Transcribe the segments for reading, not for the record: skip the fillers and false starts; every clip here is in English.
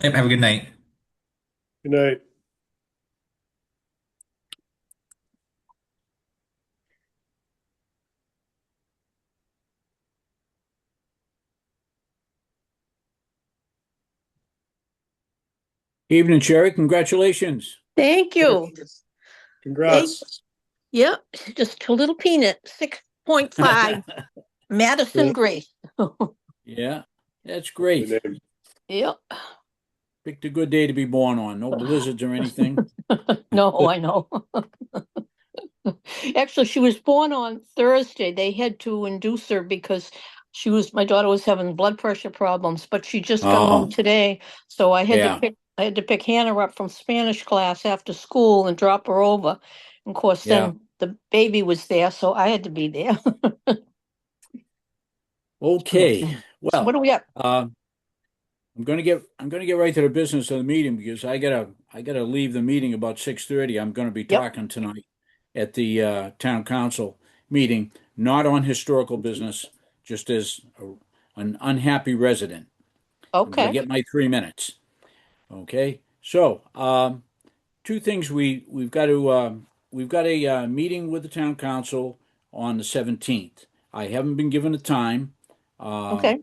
Yep, have a good night. Good night. Evening, Sherry. Congratulations. Thank you. Thank, Congrats. yep, just a little peanut, 6.5, Madison Good Grace. Yeah, that's good great. name. Yep. Picked a good day to be born on. No blizzards or anything. No, I know. Actually, she was born on Thursday. They had to induce her because my daughter was having blood pressure problems, but she just got home Oh, today. So yeah. I had to pick Hannah up from Spanish class after school and drop her over. And of course, Yeah. then the baby was there, so I had to be there. Okay. So what Well, do we got? uh, I'm gonna get right to the business of the meeting because I gotta leave the meeting about 6:30. I'm gonna be Yep. talking tonight at the town council meeting, not on historical business, just as an unhappy resident. I'm gonna Okay. get my 3 minutes. Okay. So, two things we've got a meeting with the town council on the 17th. I haven't been given a time. Okay.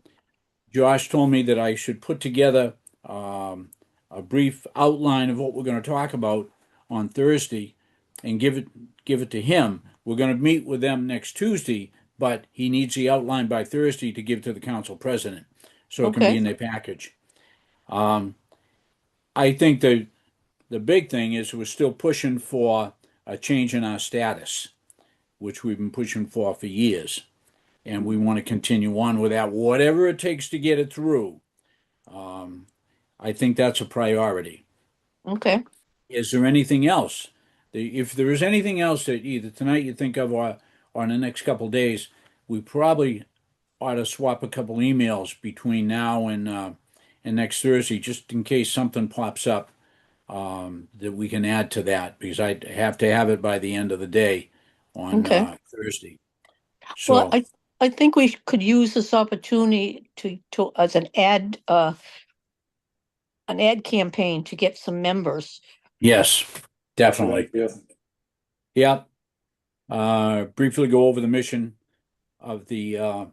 Josh told me that I should put together um, a brief outline of what we're going to talk about on Thursday and give it to him. We're going to meet with them next Tuesday, but he needs the outline by Thursday to give to the council president so it can be Okay. in their package. Um, I think the big thing is we're still pushing for a change in our status, which we've been pushing for years, and we want to continue on with that, whatever it takes to get it through. Um, I think that's a priority. Okay. Is there anything else? If there is anything else that either tonight you think of or in the next couple of days, we probably ought to swap a couple emails between now and next Thursday, just in case something pops up that we can add to that, because I have to have it by the end of the day on Okay. Thursday. Well, So I think we could use this opportunity to as an ad campaign to get some members. yes, Good definitely. idea. Yep. Briefly go over the mission of the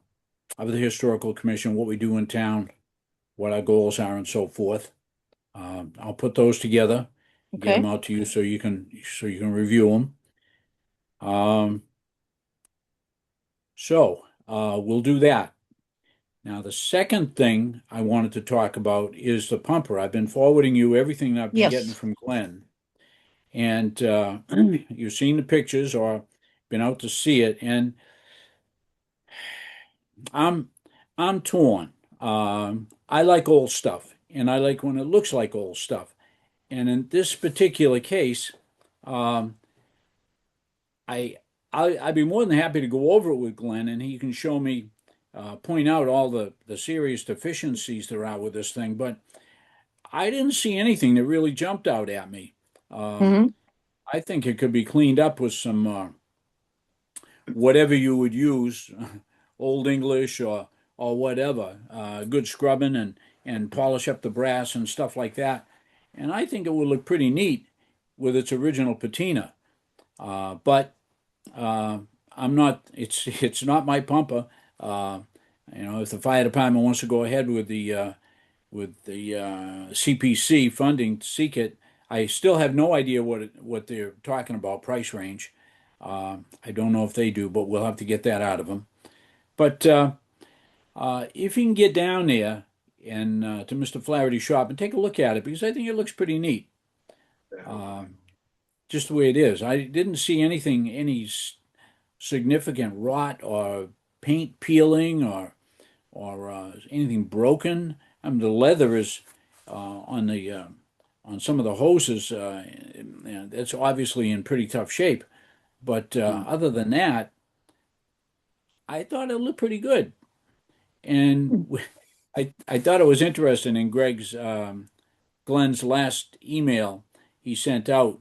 historical commission, what we do in town, what our goals are, and so forth. I'll put those together, get them Okay. out to you so you can review them. We'll do that. Now, the second thing I wanted to talk about is the pumper. I've been forwarding you everything I've been getting Yes. from Glenn, and you've seen the pictures or been out to see it, and I'm I'm torn. I like old stuff, and I like when it looks like old stuff. And in this particular case, um, I, I'd be more than happy to go over it with Glenn, and he can show me, point out all the serious deficiencies there are with this thing. But I didn't see anything that really jumped out at me. Um, Hmm. I think it could be cleaned up with some whatever you would use, Old English or whatever, good scrubbing and polish up the brass and stuff like that. And I think it would look pretty neat with its original patina. But uh, I'm not. It's not my pumper. Uh, if the fire department wants to go ahead with the CPC funding to seek it, I still have no idea what they're talking about price range. I don't know if they do, but we'll have to get that out of them. But if you can get down there and to Mr. Flaherty's shop and take a look at it, because I think it looks pretty neat, uh, just the way it is. I didn't see any significant rot or paint peeling or anything broken. I mean, the leather is on some of the hoses. It's obviously in pretty tough shape. But other than that, I thought it looked pretty good. And I thought it was interesting in Glenn's last email he sent out.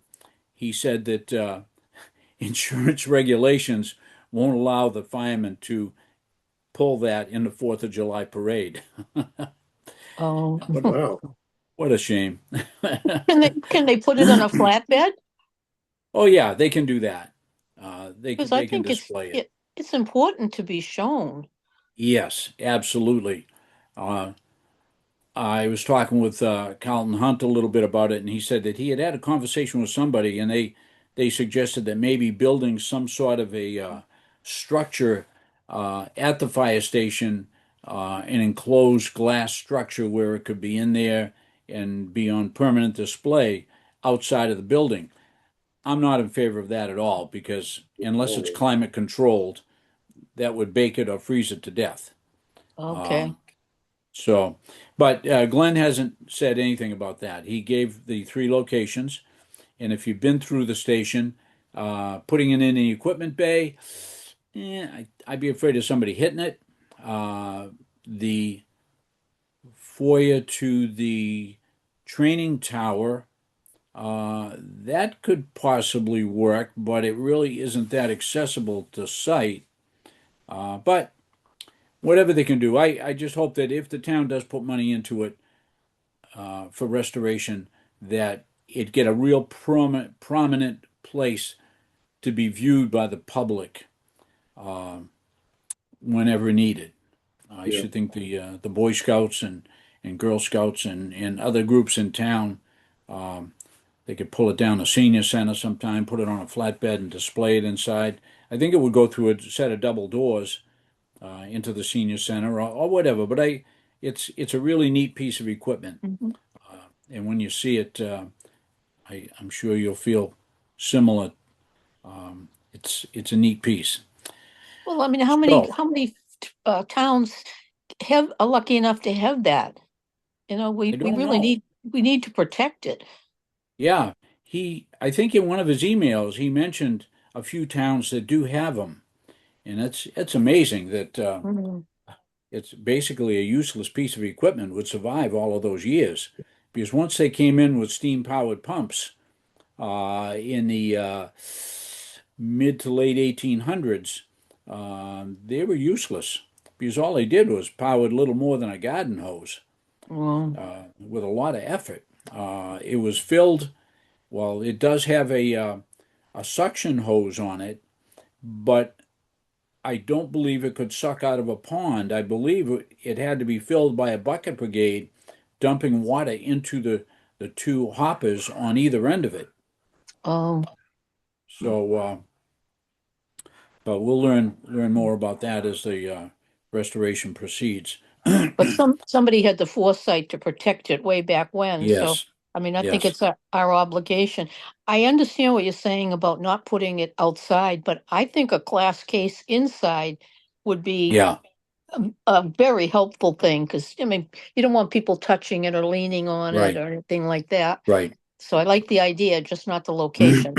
He said that insurance regulations won't allow the firemen to pull that in the Fourth of July parade. Oh. But Wow. What a shame. Can they put it on a flatbed? Oh yeah, they can do that. Because I They can think display it. it's important to be shown. Yes, absolutely. Uh, I was talking with Carlton Hunt a little bit about it, and he said that he had a conversation with somebody, and they suggested that maybe building some sort of a structure at the fire station, an enclosed glass structure where it could be in there and be on permanent display outside of the building. I'm not in favor of that at all because unless it's Oh, climate controlled, that would bake it or freeze it to death. Okay. Um, so, but Glenn hasn't said anything about that. He gave the three locations, and if you've been through the station, putting it in the equipment bay, I'd be afraid of somebody hitting it. The foyer to the training tower, that could possibly work, but it really isn't that accessible to sight. But whatever they can do, I just hope that if the town does put money into it, for restoration, that it get a real prominent place to be viewed by the public uh, whenever needed. I yeah. should think the Boy Scouts and Girl Scouts and other groups in town, um, they could pull it down to senior center sometime, put it on a flatbed and display it inside. I think it would go through a set of double doors into the senior center or whatever. But it's a really neat piece of equipment, Mhm. and when you see it, I'm sure you'll feel similar. It's a neat piece. Well, I mean, how many So how many towns are lucky enough to have that? I We don't really know. need to protect it. Yeah, I think in one of his emails he mentioned a few towns that do have them, and it's amazing that Mhm. it's basically a useless piece of equipment would survive all of those years, because once they came in with steam powered pumps in the mid to late 1800s, they were useless because all they did was powered little more than a garden hose Well, with a lot of effort. It was filled. Well, it does have a suction hose on it, but I don't believe it could suck out of a pond. I believe it had to be filled by a bucket brigade, dumping water into the two hoppers on either end of it. um, So, but we'll learn more about that as the restoration proceeds. but somebody had the foresight to protect it way back when. So, Yes, I mean, I think yes, it's our obligation. I understand what you're saying about not putting it outside, but I think a glass case inside would be yeah, a very helpful thing because I mean, you don't want people touching it or leaning on it right, or anything like that. right. So I like the idea, just not the location.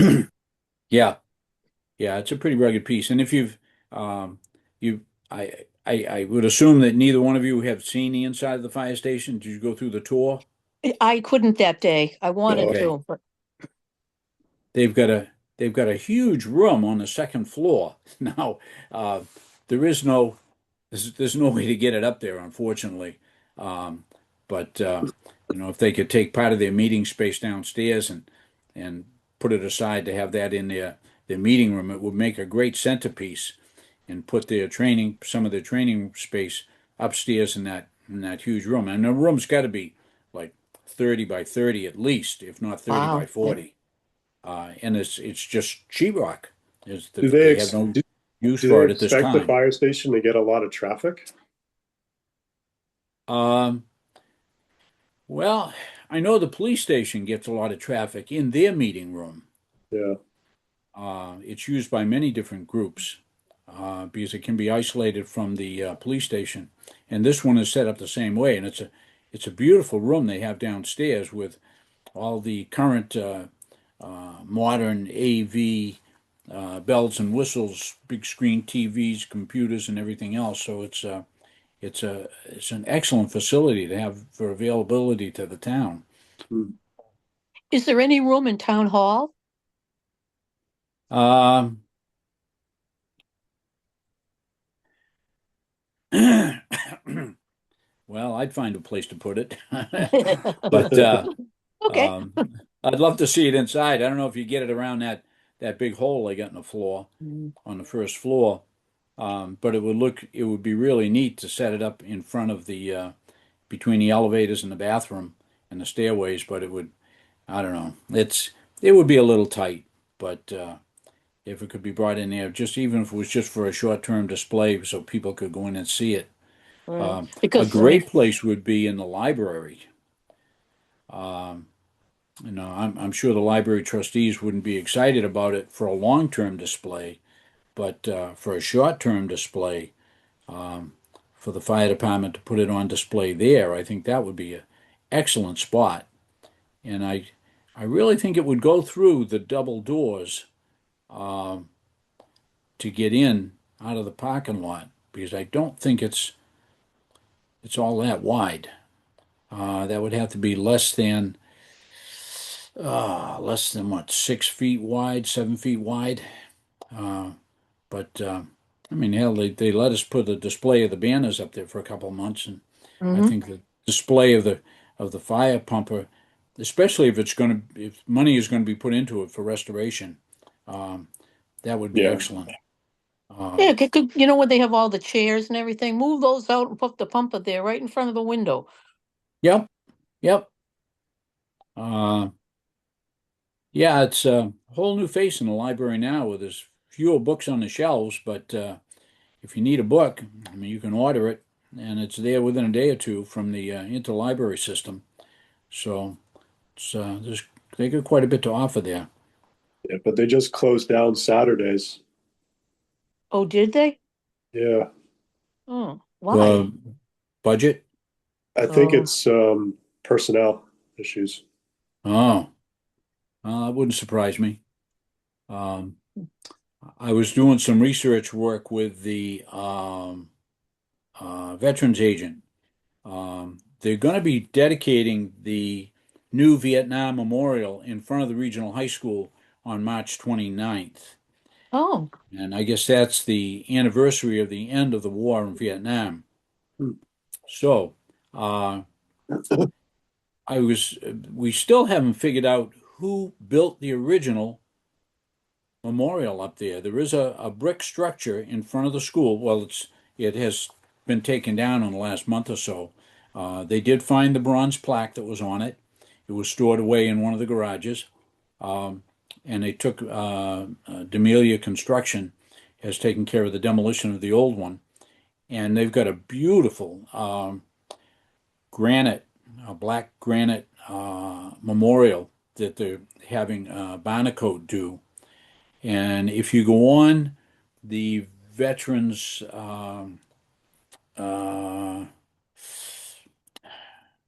Yeah, yeah, it's a pretty rugged piece. And if um, you, I would assume that neither one of you have seen the inside of the fire station. Did you go through the tour? I couldn't that day. I wanted No. Okay. to, but They've got a they've got a huge room on the second floor. Now, uh, there is no there's no way to get it up there, unfortunately. Um, but if they could take part of their meeting space downstairs and put it aside to have that in their meeting room, it would make a great centerpiece and put some of their training space upstairs in that huge room. And the room's got to be like 30 by 30 at least, if not 30 by wow. 40. And it's just sheetrock. Do they They have no use do they for it at this expect the time. fire station to get a lot of traffic? Um, well, I know the police station gets a lot of traffic in their meeting room. Yeah. It's used by many different groups because it can be isolated from the police station. And this one is set up the same way, and it's a beautiful room they have downstairs with all the current modern AV bells and whistles, big screen TVs, computers, and everything else. So it's an excellent facility to have for availability to the town. Hmm. Is there any room in town hall? Um, Well, I'd find a place to put it. But Okay. um, I'd love to see it inside. I don't know if you get it around that big hole they got in the floor Mm. on the first floor. But it would be really neat to set it up in front of between the elevators and the bathroom and the stairways, but I don't know. It would be a little tight, but if it could be brought in there, just even if it was just for a short-term display so people could go in and see it. Right. A Because, great place would be in the library. Um, I'm sure the library trustees wouldn't be excited about it for a long-term display, but for a short-term display, um, for the fire department to put it on display there, I think that would be an excellent spot. And I really think it would go through the double doors um, to get in out of the parking lot because I don't think it's all that wide. That would have to be less than what, 6 feet wide, 7 feet wide. Uh, but I mean, hell, they let us put a display of the banners up there for a couple of months, and I hmm think the display of the fire pumper, especially if money is going to be put into it for restoration, um, that would be Yeah, excellent. Yeah, Um, you know, when they have all the chairs and everything, move those out and put the pumper there right in front of the window. yep, yep. Uh, yeah, it's a whole new face in the library now where there's fewer books on the shelves, but if you need a book, I mean, you can order it, and it's there within a day or two from the interlibrary system. So there's they got quite a bit to offer there. yeah, but they just closed down Saturdays. Oh, did they? Yeah, Oh, why? The budget? I think Oh, it's personnel issues. Oh, that wouldn't surprise me. Um, I was doing some research work with the veterans agent. They're going to be dedicating the new Vietnam Memorial in front of the regional high school on March 29th. oh, And I guess that's the anniversary of the end of the war in Vietnam. Hmm. So, uh, we still haven't figured out who built the original memorial up there. There is a brick structure in front of the school. Well, it has been taken down in the last month or so. They did find the bronze plaque that was on it. It was stored away in one of the garages. Um, and they took D'Amelia Construction has taken care of the demolition of the old one. And they've got a beautiful granite, black granite memorial that they're having Barnacote do. And if you go on the Veterans uh,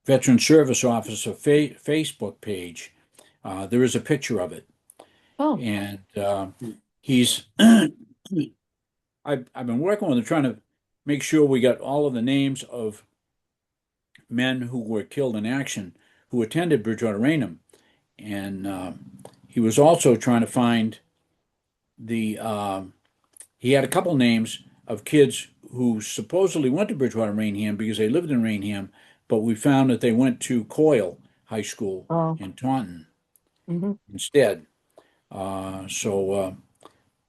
Veteran Service Officer Facebook page, there is a picture of it, oh, and he's. I've been working with him trying to make sure we got all of the names of men who were killed in action who attended Bridgewater Raynham, and he was also trying to find the. He had a couple names of kids who supposedly went to Bridgewater Rainham because they lived in Rainham, but we found that they went to Coyle High School oh, in Taunton hmm instead. Uh, so, uh,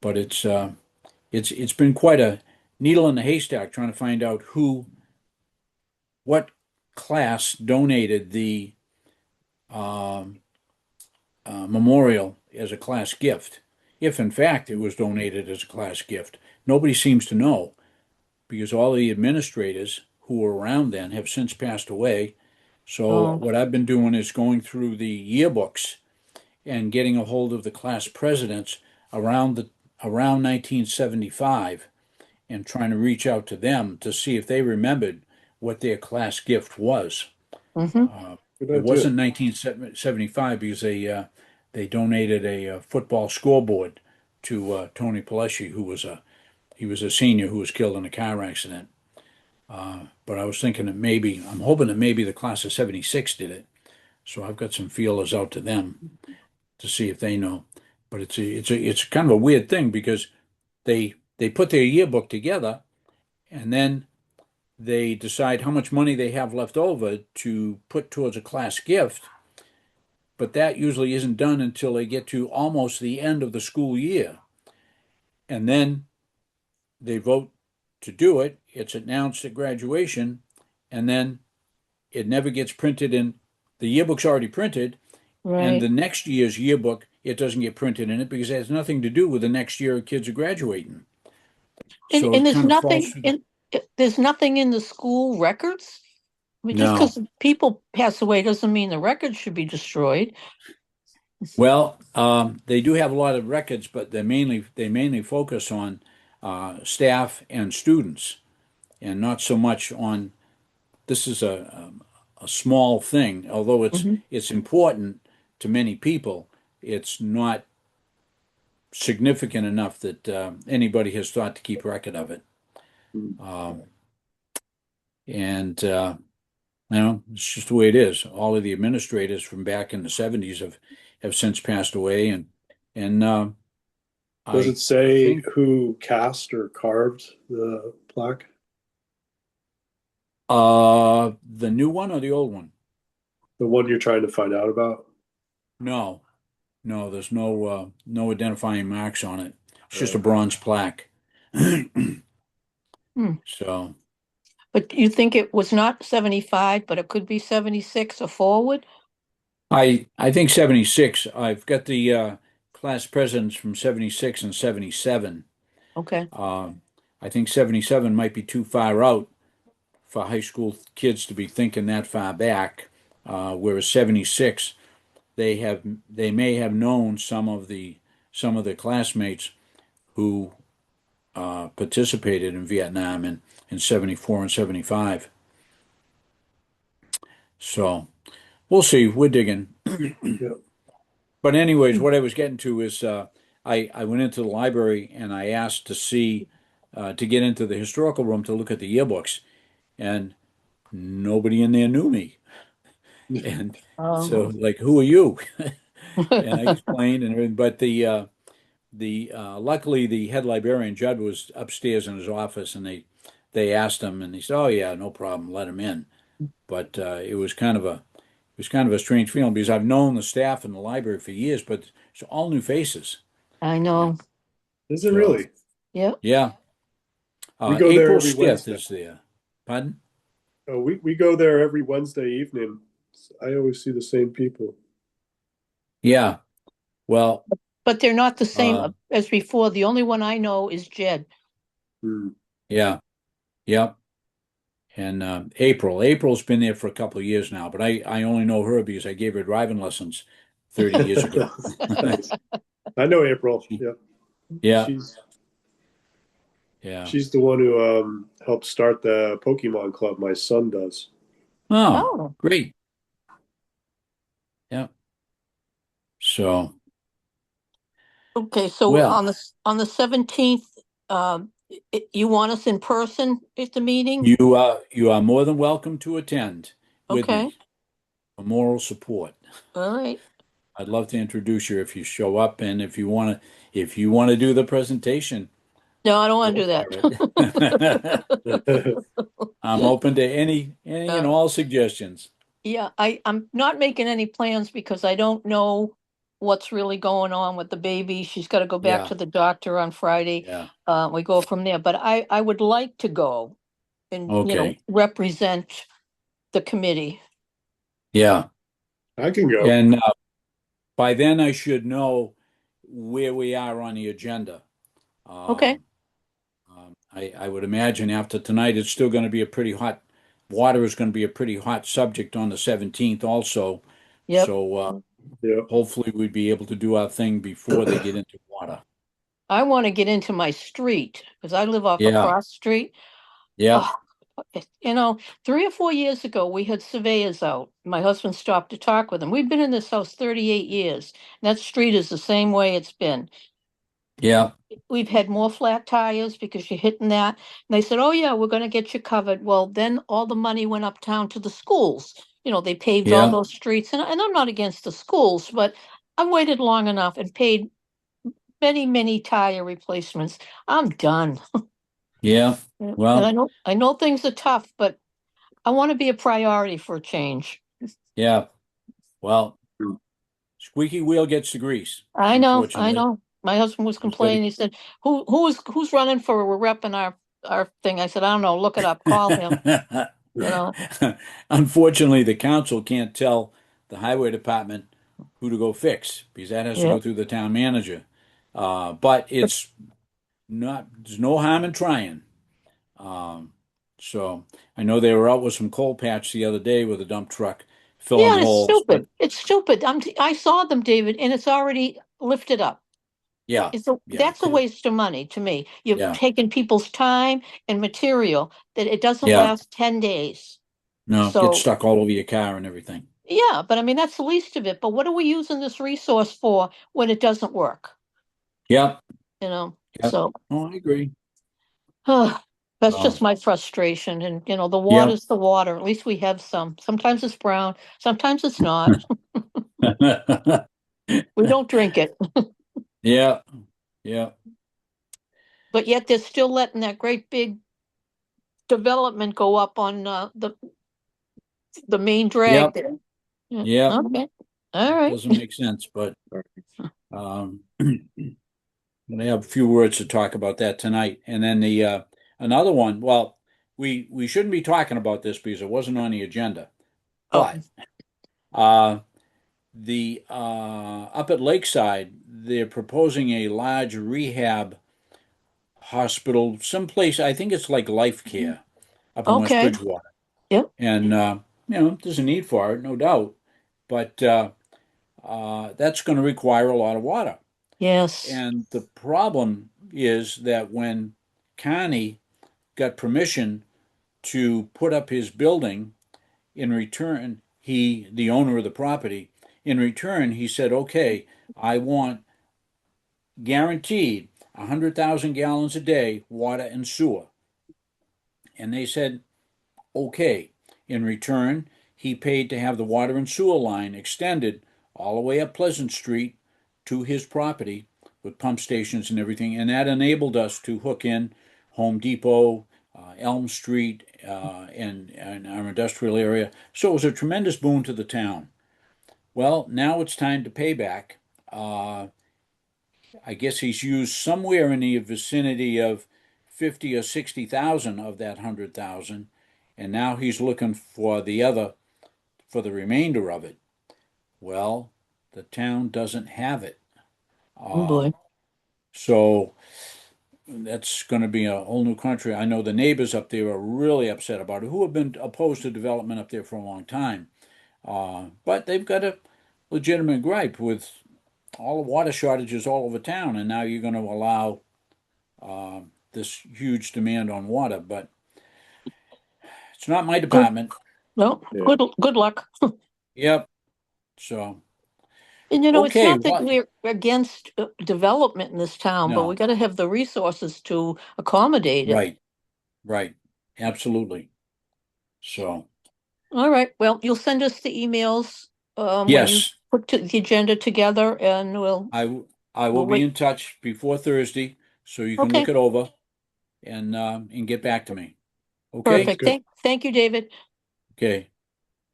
but it's been quite a needle in the haystack trying to find out what class donated the um, memorial as a class gift, if in fact it was donated as a class gift. Nobody seems to know because all the administrators who were around then have since passed away. So oh, what I've been doing is going through the yearbooks and getting a hold of the class presidents around the around 1975 and trying to reach out to them to see if they remembered what their class gift was. hmm Good It idea. wasn't 1975 because they donated a football scoreboard to Tony Pelesci, he was a senior who was killed in a car accident. But I was thinking that I'm hoping that maybe the class of '76 did it. So I've got some feelers out to them to see if they know. But it's kind of a weird thing because they put their yearbook together and then they decide how much money they have left over to put towards a class gift, but that usually isn't done until they get to almost the end of the school year. And then they vote to do it. It's announced at graduation, and then it never gets printed in the yearbook's already printed, and the Right. next year's yearbook, it doesn't get printed in it because it has nothing to do with the next year kids are graduating. So And it there's kind of falls nothing through the, in, there's nothing in the school records? I mean, just no. because people pass away doesn't mean the records should be destroyed. Well, they do have a lot of records, but they mainly focus on staff and students, and not so much on. This is a small thing, although it's Mhm. it's important to many people. It's not significant enough that anybody has thought to keep record of it. Hmm. Um, and it's just the way it is. All of the administrators from back in the '70s have since passed away, and Does it I say think who cast or carved the plaque? the new one or the old one? The one you're trying to find out about? No, no, there's no identifying marks on it. It's just a Okay. bronze plaque. Hmm. So But you think it was not 75, but it could be 76 or forward? I think '76. I've got the class presidents from '76 and '77. Okay. I think '77 might be too far out for high school kids to be thinking that far back, whereas '76 they may have known some of the classmates who participated in Vietnam in '74 and '75. So we'll see. We're digging. Yeah. But anyways, Hmm. what I was getting to is I went into the library and I asked to get into the historical room to look at the yearbooks, and nobody in there knew me. And so, Um, like, who are you? And I explained and everything. But the luckily the head librarian Judd was upstairs in his office, and they asked him, and he said, "Oh yeah, no problem, let him in." But it was kind of a strange feeling because I've known the staff in the library for years, but it's all new faces. I Yeah. know. Is it So really? Yep. yeah, We go there April every Stith Wednesday. is there. Pardon? Oh, we go there every Wednesday evening. I always see the same people. Yeah. Well, But they're not the same uh, as before. The only one I know is Jed. Hmm. yeah, yep. And April's been there for a couple of years now, but I only know her because I gave her driving lessons 30 years ago. Nice. I know April. She- Yeah, Yeah, she's yeah. she's the one who helped start the Pokemon Club. My son does. Oh, Oh, great. Yeah. So, okay. So well, on the 17th, you want us in person at the meeting? you are more than welcome to attend with Okay. me for moral support. All right. I'd love to introduce you if you show up, and if you want to do the presentation, No, I don't want to go do for it. that. I'm open to any and Uh, all suggestions. yeah, I'm not making any plans because I don't know what's really going on with the baby. She's got to go back Yeah, to the doctor on Friday. yeah. We go from there, but I would like to go and, Okay. represent the committee. Yeah. I can go. And by then I should know where we are on the agenda. Okay. I would imagine after tonight, it's still going to be a pretty hot, water is going to be a pretty hot subject on the 17th also. Yep. So Yeah. hopefully we'd be able to do our thing before they get into water. I want to get into my street because I live off a Yeah. cross street. Yeah. Oh, 3 or 4 years ago, we had surveyors out. My husband stopped to talk with them. We've been in this house 38 years. And that street is the same way it's been. Yeah. We've had more flat tires because you're hitting that. And they said, oh, yeah, we're going to get you covered. Well, then all the money went uptown to the schools. They paved all Yeah. those streets. And I'm not against the schools, but I've waited long enough and paid many, many tire replacements. I'm done. Yeah. And Well, I know things are tough, but I want to be a priority for a change. yeah. Well, squeaky wheel gets the grease, I know, I unfortunately. know. My husband was Just gotta- complaining. He said, who's running for a rep in our thing?" I said, "I don't know. Look it up. Call him." You know. Unfortunately, the council can't tell the highway department who to go fix because that has to Yeah. go through the town manager. But there's no harm in trying. Um, so I know they were out with some coal patch the other day with a dump truck filling Yeah, and it's holes, but stupid. It's stupid. I saw them, David, and it's already lifted up. yeah, yeah, That's a waste of money to me. You've yeah, taken people's time and material that it doesn't yeah. last 10 days. No, get So, stuck all over your car and everything. yeah, but I mean, that's the least of it. But what are we using this resource for when it doesn't work? Yep, You know, yep. so Oh, I agree. that's Oh, just my frustration. And, the yep. water's the water. At least we have some. Sometimes it's brown, sometimes it's not. We don't drink it, Yeah, yeah, but yet they're still letting that great big development go up on the main drag yep, there. Yeah, yep. okay, all right. Doesn't make sense, but I'm gonna have a few words to talk about that tonight. And then the another one, well, we shouldn't be talking about this because it wasn't on the agenda, Oh, but uh the up at Lakeside, they're proposing a large rehab hospital, someplace, I think it's like Life Care up in West okay. Bridgewater. Yep. And there's a need for it, no doubt. But that's going to require a lot of water. Yes. And the problem is that when Connie got permission to put up his building, in return, the owner of the property, in return, he said, okay, I want guaranteed 100,000 gallons a day water and sewer. And they said, okay. In return, he paid to have the water and sewer line extended all the way up Pleasant Street to his property with pump stations and everything, and that enabled us to hook in Home Depot, Elm Street, and our industrial area. So it was a tremendous boon to the town. Well, now it's time to pay back. Uh, I guess he's used somewhere in the vicinity of 50 or 60,000 of that 100,000, and now he's looking for the remainder of it. Well, the town doesn't have it. Oh Uh, boy. so that's going to be a whole new country. I know the neighbors up there are really upset about it, who have been opposed to development up there for a long time. But they've got a legitimate gripe with all the water shortages all over town, and now you're going to allow this huge demand on water. But it's not my Good. department. No, Yeah. good luck. Yep. So, And it's okay, not that what? we're against development in this town, but we No, got to have the resources to accommodate it. right, right. Absolutely. So, All right. Well, you'll send us the emails when you yes, put the agenda together, and I will we'll be wait. in touch before Thursday so you can look Okay. it over and get back to me. Okay? Perfect. good. Thank you, David. Okay.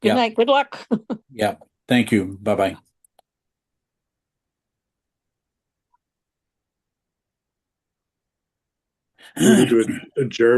Good Yep. night. Good luck. Yep. Thank you. Bye-bye. We need to adjourn.